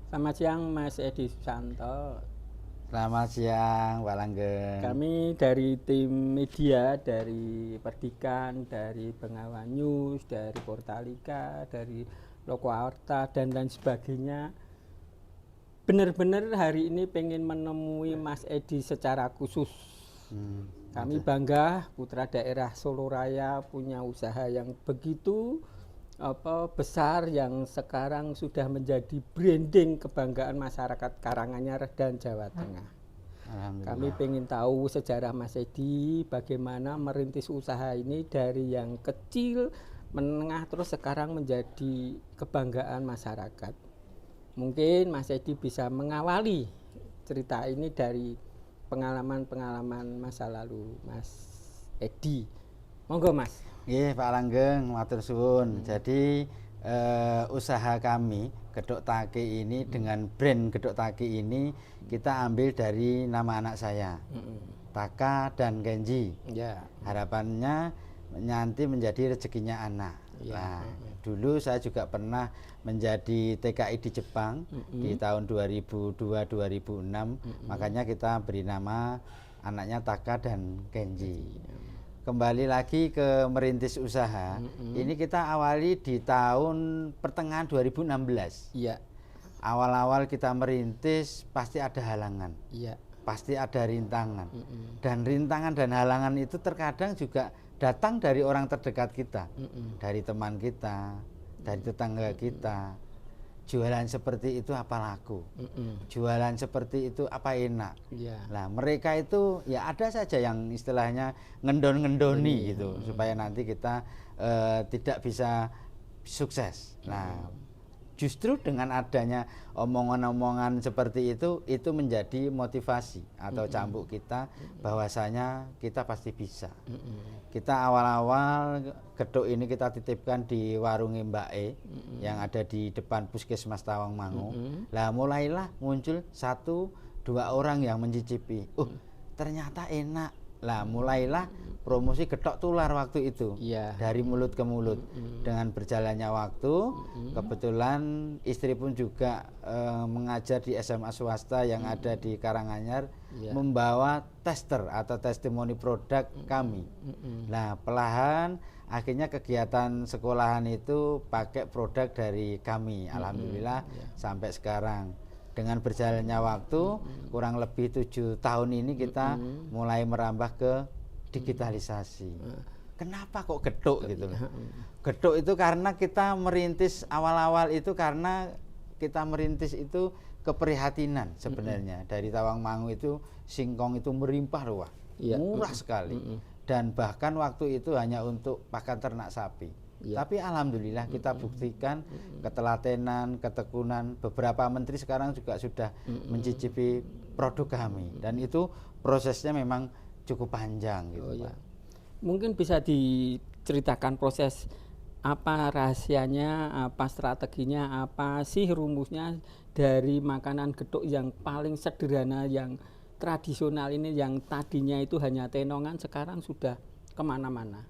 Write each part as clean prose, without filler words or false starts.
Selamat siang Mas Edi Susanto. Selamat siang, Pak Langgeng. Kami dari tim media, dari Perdikan, dari Bengawan News, dari Portalika, dari Loko Aorta, dan lain sebagainya. Benar-benar hari ini pengen menemui Mas Edi secara khusus. Kami bangga putra daerah Solo Raya punya usaha yang begitu besar yang sekarang sudah menjadi branding kebanggaan masyarakat Karanganyar dan Jawa Tengah. Kami pengen tahu sejarah Mas Edi, bagaimana merintis usaha ini dari yang kecil, menengah, terus sekarang menjadi kebanggaan masyarakat. Mungkin Mas Edi bisa mengawali cerita ini dari pengalaman-pengalaman masa lalu Mas Edi. Monggo Mas. Nggih, Pak Langgeng, matur suwun. Jadi usaha kami Gedok Taki ini dengan brand Gedok Taki ini kita ambil dari nama anak saya, Taka dan Genji. Ya. Harapannya nanti menjadi rezekinya anak. Ya. Nah, dulu saya juga pernah menjadi TKI di Jepang di tahun 2002-2006. Makanya kita beri nama anaknya Taka dan Genji. Kembali lagi ke merintis usaha. Ini kita awali di tahun pertengahan 2016. Iya. Awal-awal kita merintis pasti ada halangan. Iya. Pasti ada rintangan. Dan rintangan dan halangan itu terkadang juga datang dari orang terdekat kita. Dari teman kita, dari tetangga kita. Jualan seperti itu apa laku? Jualan seperti itu apa enak? Iya. Nah, mereka itu ya ada saja yang istilahnya ngendon-ngendoni gitu supaya nanti kita tidak bisa sukses. Nah, justru dengan adanya omongan-omongan seperti itu menjadi motivasi atau cambuk kita bahwasanya kita pasti bisa. Kita awal-awal gedok ini kita titipkan di warung Mbak E yang ada di depan Puskesmas Tawangmangu. Lah mulailah muncul 1-2 orang yang mencicipi. Ternyata enak. Lah mulailah promosi gedok tular waktu itu. Iya. Dari mulut ke mulut. Dengan berjalannya waktu, kebetulan istri pun juga mengajar di SMA swasta yang ada di Karanganyar, membawa tester atau testimoni produk kami. Nah, pelahan akhirnya kegiatan sekolahan itu pakai produk dari kami. Alhamdulillah sampai sekarang. Dengan berjalannya waktu, kurang lebih 7 tahun ini kita mulai merambah ke digitalisasi. Kenapa kok gedok gitu loh? Gedok itu karena kita merintis awal-awal itu karena kita merintis itu keprihatinan sebenarnya. Dari Tawangmangu itu singkong itu merimpah ruah, murah sekali. Dan bahkan waktu itu hanya untuk pakan ternak sapi. Tapi alhamdulillah kita buktikan ketelatenan, ketekunan. Beberapa menteri sekarang juga sudah mencicipi produk kami. Dan itu prosesnya memang cukup panjang gitu, Pak. Mungkin bisa diceritakan proses apa rahasianya, apa strateginya, apa sih rumusnya dari makanan gedok yang paling sederhana, yang tradisional ini, yang tadinya itu hanya tenongan, sekarang sudah kemana-mana.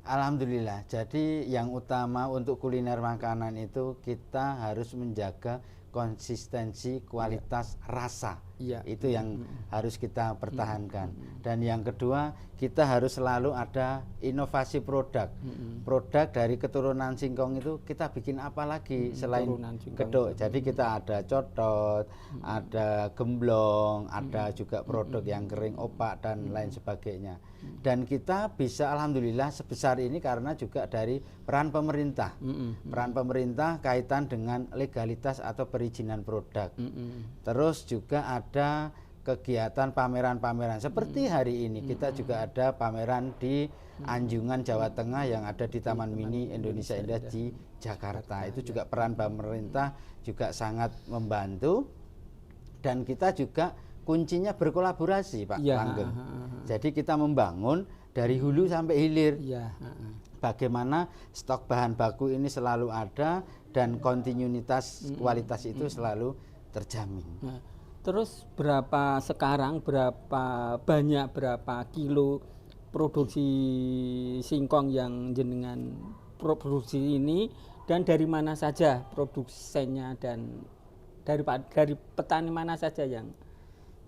Alhamdulillah. Jadi yang utama untuk kuliner makanan itu kita harus menjaga konsistensi kualitas rasa. Itu yang harus kita pertahankan. Dan yang kedua, kita harus selalu ada inovasi produk. Produk dari keturunan singkong itu kita bikin apa lagi selain gedok. Jadi kita ada codot, ada gemblong, ada juga produk yang kering opak dan lain sebagainya. Dan kita bisa alhamdulillah sebesar ini karena juga dari peran pemerintah. Peran pemerintah kaitan dengan legalitas atau perizinan produk. Terus juga ada kegiatan pameran-pameran seperti hari ini kita juga ada pameran di Anjungan Jawa Tengah yang ada di Taman Mini Indonesia Indah di Jakarta. Itu juga peran pemerintah juga sangat membantu. Dan kita juga kuncinya berkolaborasi, Pak Langgeng. Jadi kita membangun dari hulu sampai hilir. Bagaimana stok bahan baku ini selalu ada dan kontinuitas kualitas itu selalu terjamin. Terus berapa sekarang, berapa banyak, berapa kilo produksi singkong yang jenengan produksi ini, dan dari mana saja produsennya dan Dari petani mana saja yang?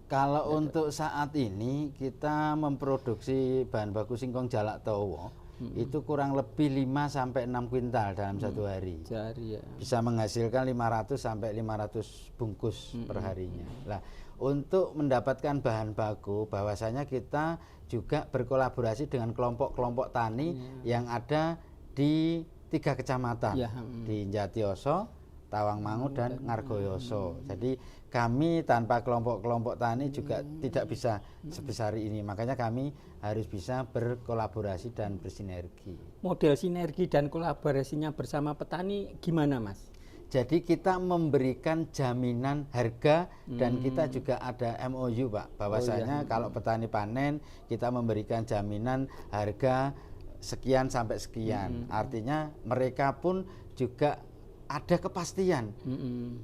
Kalau untuk saat ini kita memproduksi bahan baku singkong jalak towo itu kurang lebih 5 sampai 6 kuintal dalam satu hari. Sehari ya. Bisa menghasilkan 500 sampai 500 bungkus per harinya. Nah, untuk mendapatkan bahan baku bahwasanya kita juga berkolaborasi dengan kelompok-kelompok tani yang ada di 3 kecamatan, di Jatioso, Tawangmangu dan Ngargoyoso. Jadi kami tanpa kelompok-kelompok tani juga tidak bisa sebesar ini. Makanya kami harus bisa berkolaborasi dan bersinergi. Model sinergi dan kolaborasinya bersama petani gimana, Mas? Jadi kita memberikan jaminan harga dan kita juga ada MOU, Pak. Bahwasanya kalau petani panen kita memberikan jaminan harga sekian sampai sekian. Artinya mereka pun juga ada kepastian,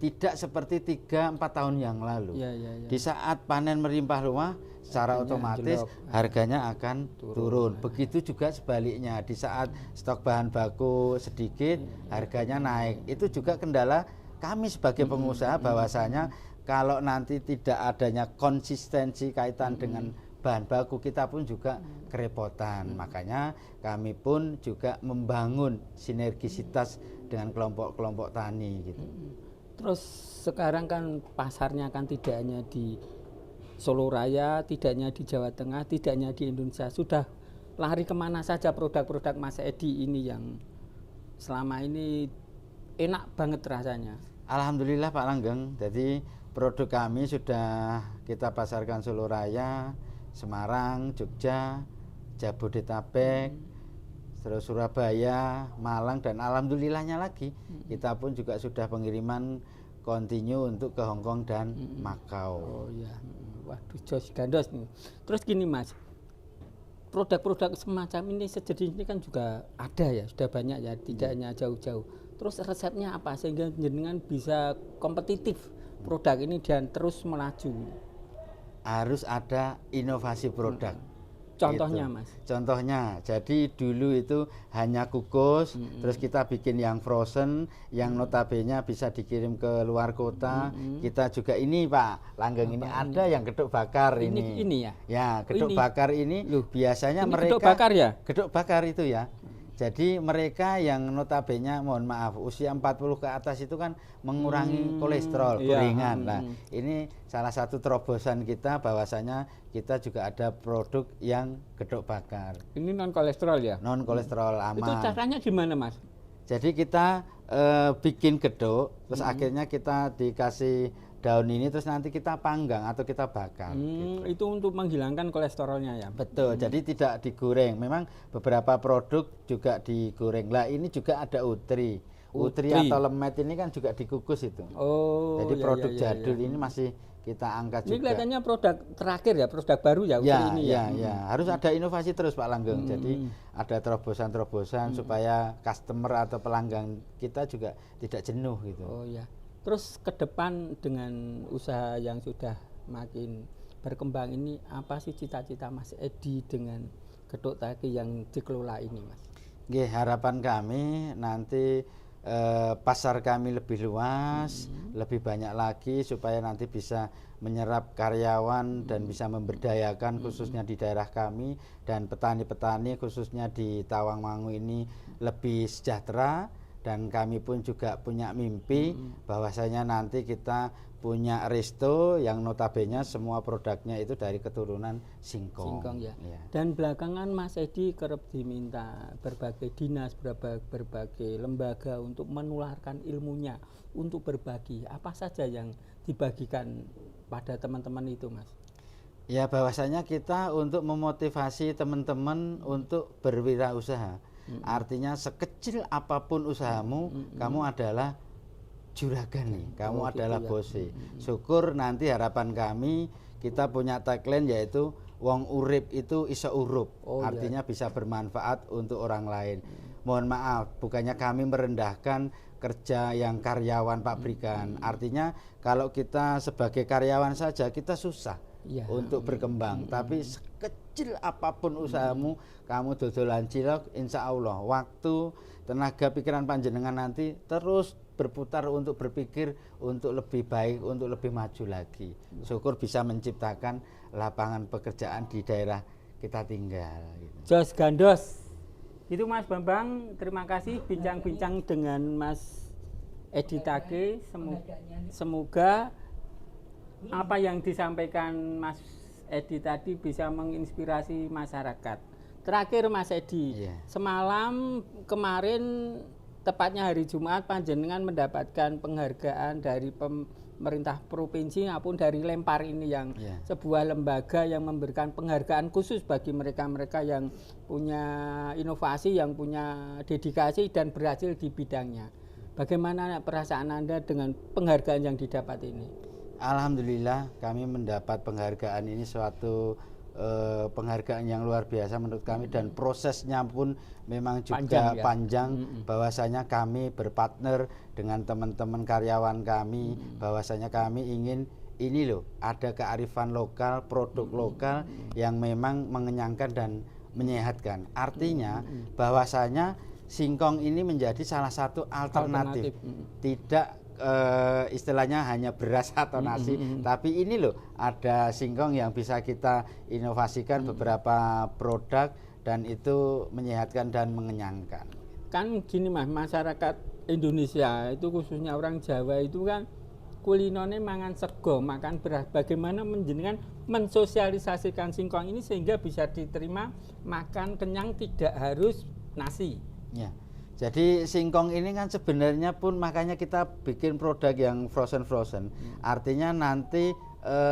tidak seperti 3-4 tahun yang lalu. Di saat panen melimpah ruah, secara otomatis harganya akan turun. Begitu juga sebaliknya, di saat stok bahan baku sedikit, harganya naik. Itu juga kendala kami sebagai pengusaha, bahwasanya kalau nanti tidak adanya konsistensi kaitan dengan bahan baku, kita pun juga kerepotan. Makanya kami pun juga membangun sinergisitas dengan kelompok-kelompok tani gitu. Terus sekarang kan pasarnya kan tidak hanya di Solo Raya, tidak hanya di Jawa Tengah, tidak hanya di Indonesia. Sudah lari kemana saja produk-produk Mas Edi ini yang selama ini enak banget rasanya? Alhamdulillah Pak Langgeng, jadi produk kami sudah kita pasarkan Solo Raya, Semarang, Jogja, Jabodetabek, terus Surabaya, Malang, dan alhamdulillahnya lagi kita pun juga sudah pengiriman kontinu untuk ke Hongkong dan Makau. Oh ya, waduh jos gandos nih. Terus gini Mas, produk-produk semacam ini sejenis ini kan juga ada ya, sudah banyak ya, tidak hanya jauh-jauh. Terus resepnya apa sehingga jenengan bisa kompetitif produk ini dan terus melaju? Harus ada inovasi produk. Contohnya gitu. Mas? Contohnya, jadi dulu itu hanya kukus, terus kita bikin yang frozen, yang notabene bisa dikirim ke luar kota. Kita juga ini Pak Langgeng, ini ada yang gedok bakar ini. Ini ya? Ya, gedok bakar ini biasanya ini mereka gedok bakar ya? Gedok bakar itu ya. Jadi mereka yang notabene, mohon maaf, usia 40 ke atas itu kan mengurangi kolesterol, gorengan. Nah, ini salah satu terobosan kita, bahwasanya kita juga ada produk yang gedok bakar. Ini non kolesterol ya? Non kolesterol, aman. Itu caranya gimana Mas? Jadi kita bikin gedok, terus akhirnya kita dikasih daun ini, terus nanti kita panggang atau kita bakar. Gitu. Itu untuk menghilangkan kolesterolnya ya? Betul, jadi tidak digoreng. Memang beberapa produk juga digoreng. Lah ini juga ada utri atau lemet ini kan juga dikukus itu. Oh, jadi produk jadul ini masih kita angkat juga. Ini kelihatannya produk terakhir ya, produk baru ya, utri ini ya. Harus ada inovasi terus Pak Langgeng. Jadi ada terobosan-terobosan supaya customer atau pelanggan kita juga tidak jenuh gitu. Oh ya. Terus ke depan dengan usaha yang sudah makin berkembang ini, apa sih cita-cita Mas Edi dengan gedok taki yang dikelola ini Mas? Nggih, harapan kami nanti pasar kami lebih luas, lebih banyak lagi supaya nanti bisa menyerap karyawan dan bisa memberdayakan khususnya di daerah kami, dan petani-petani khususnya di Tawangmangu ini lebih sejahtera. Dan kami pun juga punya mimpi bahwasanya nanti kita punya resto yang notabene semua produknya itu dari keturunan singkong. Ya. Dan belakangan Mas Edi kerap diminta berbagai dinas, berbagai lembaga untuk menularkan ilmunya, untuk berbagi. Apa saja yang dibagikan pada teman-teman itu Mas? Ya, bahwasanya kita untuk memotivasi teman-teman untuk berwirausaha. Artinya sekecil apapun usahamu, kamu adalah juragan nih, kamu adalah bose. Syukur nanti harapan kami kita punya tagline yaitu wong urip itu iso urup. Artinya bisa bermanfaat untuk orang lain. Mohon maaf, bukannya kami merendahkan kerja yang karyawan pabrikan. Artinya kalau kita sebagai karyawan saja kita susah untuk berkembang, tapi sekecil apapun usahamu, kamu dodolan cilok, insya Allah waktu, tenaga, pikiran panjenengan nanti terus berputar untuk berpikir untuk lebih baik, untuk lebih maju lagi. Syukur bisa menciptakan lapangan pekerjaan di daerah kita tinggal. Gitu. Jos gandos. Itu Mas Bambang, terima kasih bincang-bincang dengan Mas Edi Tage. Semoga apa yang disampaikan Mas Edi tadi bisa menginspirasi masyarakat. Terakhir Mas Edi, semalam kemarin tepatnya hari Jumat panjenengan mendapatkan penghargaan dari pemerintah provinsi maupun dari Lempar ini yang sebuah lembaga yang memberikan penghargaan khusus bagi mereka-mereka yang punya inovasi, yang punya dedikasi dan berhasil di bidangnya. Bagaimana perasaan Anda dengan penghargaan yang didapat ini? Alhamdulillah kami mendapat penghargaan ini suatu penghargaan yang luar biasa menurut kami, dan prosesnya pun memang juga panjang. Bahwasanya kami berpartner dengan teman-teman karyawan kami, bahwasanya kami ingin ini loh ada kearifan lokal, produk lokal yang memang mengenyangkan dan menyehatkan. Artinya bahwasanya singkong ini menjadi salah satu alternatif. Tidak istilahnya hanya beras atau nasi, tapi ini loh ada singkong yang bisa kita inovasikan beberapa produk dan itu menyehatkan dan mengenyangkan. Kan gini Mas, masyarakat Indonesia itu khususnya orang Jawa itu kan kulinone mangan sego, makan beras. Bagaimana menjenengan mensosialisasikan singkong ini sehingga bisa diterima makan kenyang, tidak harus nasi. Ya. Jadi singkong ini kan sebenarnya pun makanya kita bikin produk yang frozen. Artinya nanti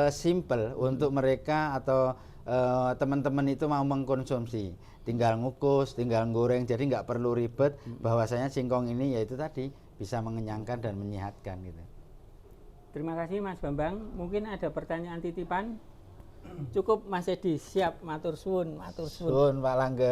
simple untuk mereka atau teman-teman itu mau mengkonsumsi. Tinggal ngukus, tinggal goreng, jadi nggak perlu ribet. Bahwasanya singkong ini yaitu tadi bisa mengenyangkan dan menyehatkan gitu. Terima kasih Mas Bambang. Mungkin ada pertanyaan titipan? Cukup Mas Edi, siap matur suwun. Suwun Pak Langga.